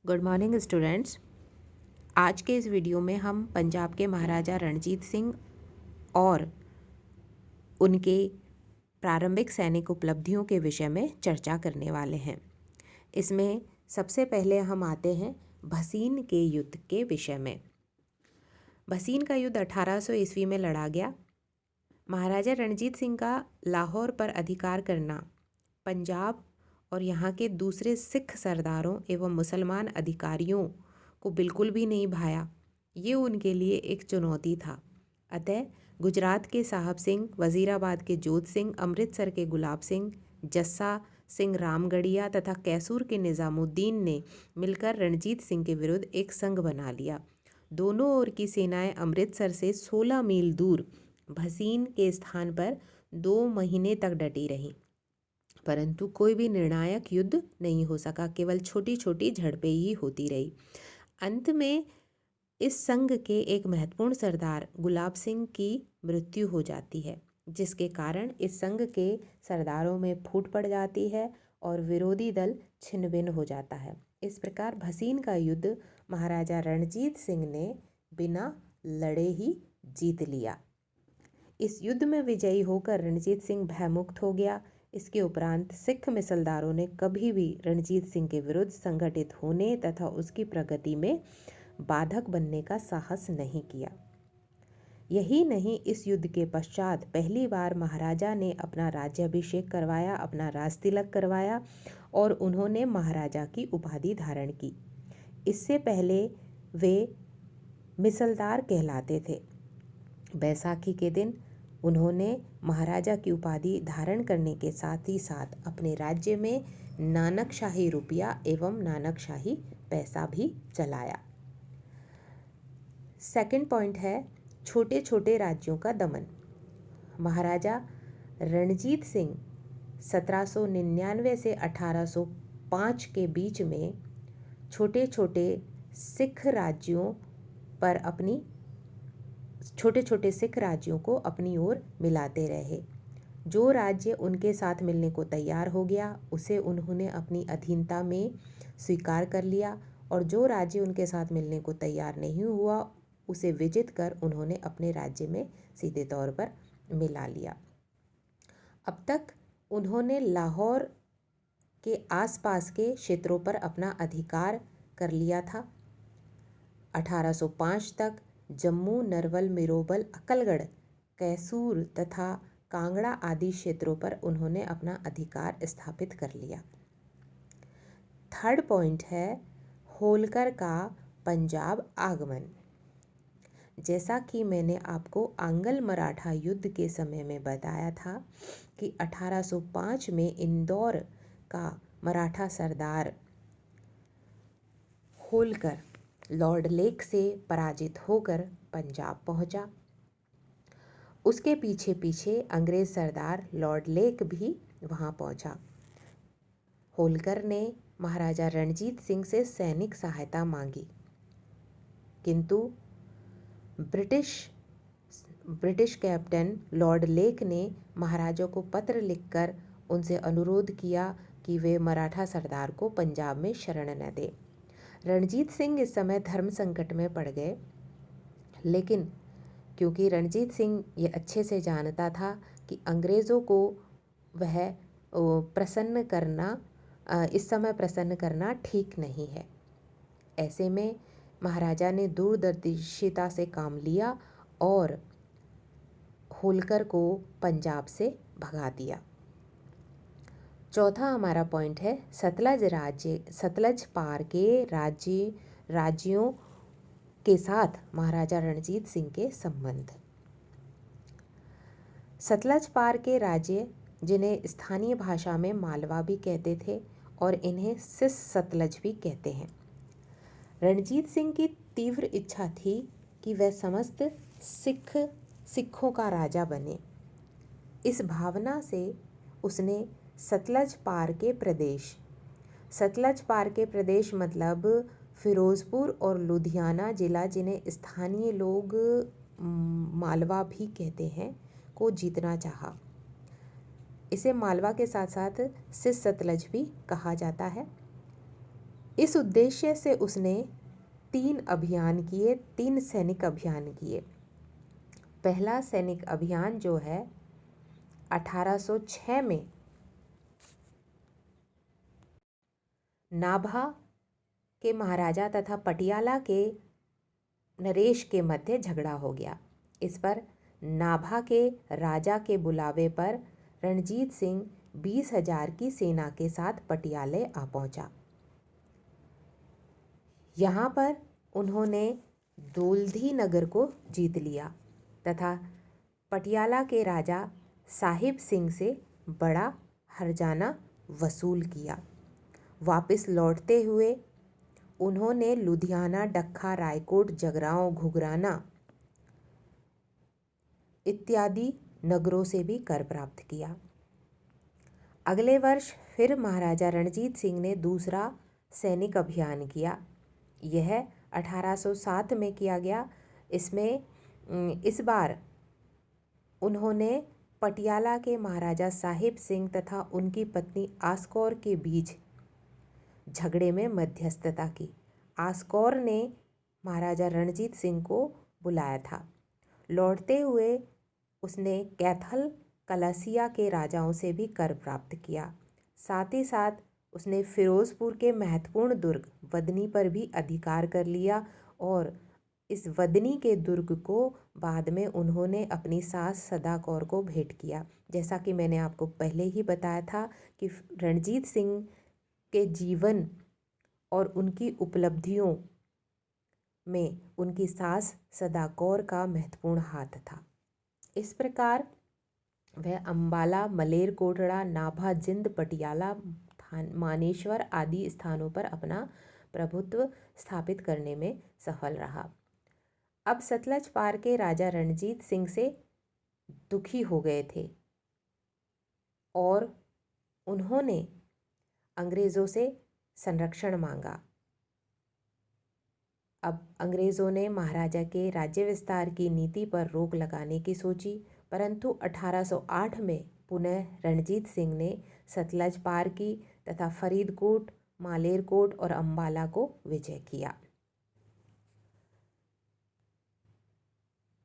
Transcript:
Good morning students. आज के इस वीडियो में हम पंजाब के महाराजा रणजीत सिंह और उनके प्रारंभिक सैनिक उपलब्धियों के विषय में चर्चा करने वाले हैं। इसमें सबसे पहले हम आते हैं भसीन के युद्ध के विषय में। भसीन का युद्ध 1800 ईस्वी में लड़ा गया। महाराजा रणजीत सिंह का लाहौर पर अधिकार करना पंजाब और यहाँ के दूसरे सिख सरदारों एवं मुसलमान अधिकारियों को बिल्कुल भी नहीं भाया। ये उनके लिए एक चुनौती था। अतः गुजरात के साहब सिंह, वज़ीराबाद के जोध सिंह, अमृतसर के गुलाब सिंह, जस्सा सिंह रामगढ़िया तथा कैसूर के निज़ामुद्दीन ने मिलकर रणजीत सिंह के विरुद्ध एक संघ बना लिया। दोनों ओर की सेनाएं अमृतसर से 16 मील दूर भसीन के स्थान पर 2 महीने तक डटी रहीं, परंतु कोई भी निर्णायक युद्ध नहीं हो सका। केवल छोटी छोटी झड़पें ही होती रही। अंत में इस संघ के एक महत्वपूर्ण सरदार गुलाब सिंह की मृत्यु हो जाती है, जिसके कारण इस संघ के सरदारों में फूट पड़ जाती है और विरोधी दल छिन्न-भिन्न हो जाता है। इस प्रकार भसीन का युद्ध महाराजा रणजीत सिंह ने बिना लड़े ही जीत लिया। इस युद्ध में विजयी होकर रणजीत सिंह भयमुक्त हो गया। इसके उपरांत सिख मिसलदारों ने कभी भी रणजीत सिंह के विरुद्ध संगठित होने तथा उसकी प्रगति में बाधक बनने का साहस नहीं किया। यही नहीं, इस युद्ध के पश्चात पहली बार महाराजा ने अपना राज्याभिषेक करवाया, अपना राज तिलक करवाया और उन्होंने महाराजा की उपाधि धारण की। इससे पहले वे मिसलदार कहलाते थे। बैसाखी के दिन उन्होंने महाराजा की उपाधि धारण करने के साथ ही साथ अपने राज्य में नानकशाही रुपया एवं नानकशाही पैसा भी चलाया। सेकंड पॉइंट है छोटे छोटे राज्यों का दमन। महाराजा रणजीत सिंह 1799 से 1805 के बीच में छोटे छोटे सिख राज्यों को अपनी ओर मिलाते रहे। जो राज्य उनके साथ मिलने को तैयार हो गया उसे उन्होंने अपनी अधीनता में स्वीकार कर लिया, और जो राज्य उनके साथ मिलने को तैयार नहीं हुआ उसे विजित कर उन्होंने अपने राज्य में सीधे तौर पर मिला लिया। अब तक उन्होंने लाहौर के आसपास के क्षेत्रों पर अपना अधिकार कर लिया था। 1805 तक जम्मू, नरवल, मिरोबल, अकलगढ़, कैसूर तथा कांगड़ा आदि क्षेत्रों पर उन्होंने अपना अधिकार स्थापित कर लिया। थर्ड पॉइंट है होलकर का पंजाब आगमन। जैसा कि मैंने आपको आंग्ल मराठा युद्ध के समय में बताया था कि 1805 में इंदौर का मराठा सरदार होलकर लॉर्ड लेक से पराजित होकर पंजाब पहुंचा। उसके पीछे पीछे अंग्रेज सरदार लॉर्ड लेक भी वहां पहुंचा। होलकर ने महाराजा रणजीत सिंह से सैनिक सहायता मांगी, किंतु ब्रिटिश कैप्टन लॉर्ड लेक ने महाराजा को पत्र लिखकर उनसे अनुरोध किया कि वे मराठा सरदार को पंजाब में शरण न दें। रणजीत सिंह इस समय धर्म संकट में पड़ गए, लेकिन क्योंकि रणजीत सिंह ये अच्छे से जानता था कि अंग्रेज़ों को वह इस समय प्रसन्न करना ठीक नहीं है, ऐसे में महाराजा ने दूरदर्शिता से काम लिया और होलकर को पंजाब से भगा दिया। चौथा हमारा पॉइंट है सतलज पार के राज्यों के साथ महाराजा रणजीत सिंह के संबंध। सतलज पार के राज्य, जिन्हें स्थानीय भाषा में मालवा भी कहते थे और इन्हें सिस सतलज भी कहते हैं। रणजीत सिंह की तीव्र इच्छा थी कि वह समस्त सिखों का राजा बने। इस भावना से उसने सतलज पार के प्रदेश मतलब फिरोजपुर और लुधियाना जिला, जिन्हें स्थानीय लोग मालवा भी कहते हैं, को जीतना चाहा। इसे मालवा के साथ साथ सिस सतलज भी कहा जाता है। इस उद्देश्य से उसने 3 सैनिक अभियान किए। पहला सैनिक अभियान जो है 1806 में नाभा के महाराजा तथा पटियाला के नरेश के मध्य झगड़ा हो गया। इस पर नाभा के राजा के बुलावे पर रणजीत सिंह 20,000 की सेना के साथ पटियाले आ पहुंचा। यहाँ पर उन्होंने दोलधी नगर को जीत लिया तथा पटियाला के राजा साहिब सिंह से बड़ा हर्जाना वसूल किया। वापस लौटते हुए उन्होंने लुधियाना, डक्खा, रायकोट, जगरांव, घुघराना इत्यादि नगरों से भी कर प्राप्त किया। अगले वर्ष फिर महाराजा रणजीत सिंह ने दूसरा सैनिक अभियान किया। यह 1807 में किया गया। इसमें इस बार उन्होंने पटियाला के महाराजा साहिब सिंह तथा उनकी पत्नी आसकौर के बीच झगड़े में मध्यस्थता की। आसकौर ने महाराजा रणजीत सिंह को बुलाया था। लौटते हुए उसने कैथल, कलसिया के राजाओं से भी कर प्राप्त किया। साथ ही साथ उसने फिरोजपुर के महत्वपूर्ण दुर्ग वदनी पर भी अधिकार कर लिया और इस वदनी के दुर्ग को बाद में उन्होंने अपनी सास सदा कौर को भेंट किया। जैसा कि मैंने आपको पहले ही बताया था कि रणजीत सिंह के जीवन और उनकी उपलब्धियों में उनकी सास सदा कौर का महत्वपूर्ण हाथ था। इस प्रकार वह अम्बाला, मलेरकोटड़ा, नाभा, जिंद, पटियाला, मानेश्वर आदि स्थानों पर अपना प्रभुत्व स्थापित करने में सफल रहा। अब सतलज पार के राजा रणजीत सिंह से दुखी हो गए थे और उन्होंने अंग्रेज़ों से संरक्षण मांगा। अब अंग्रेज़ों ने महाराजा के राज्य विस्तार की नीति पर रोक लगाने की सोची, परंतु 1808 में पुनः रणजीत सिंह ने सतलज पार की तथा फरीदकोट, मालेरकोट और अम्बाला को विजय किया।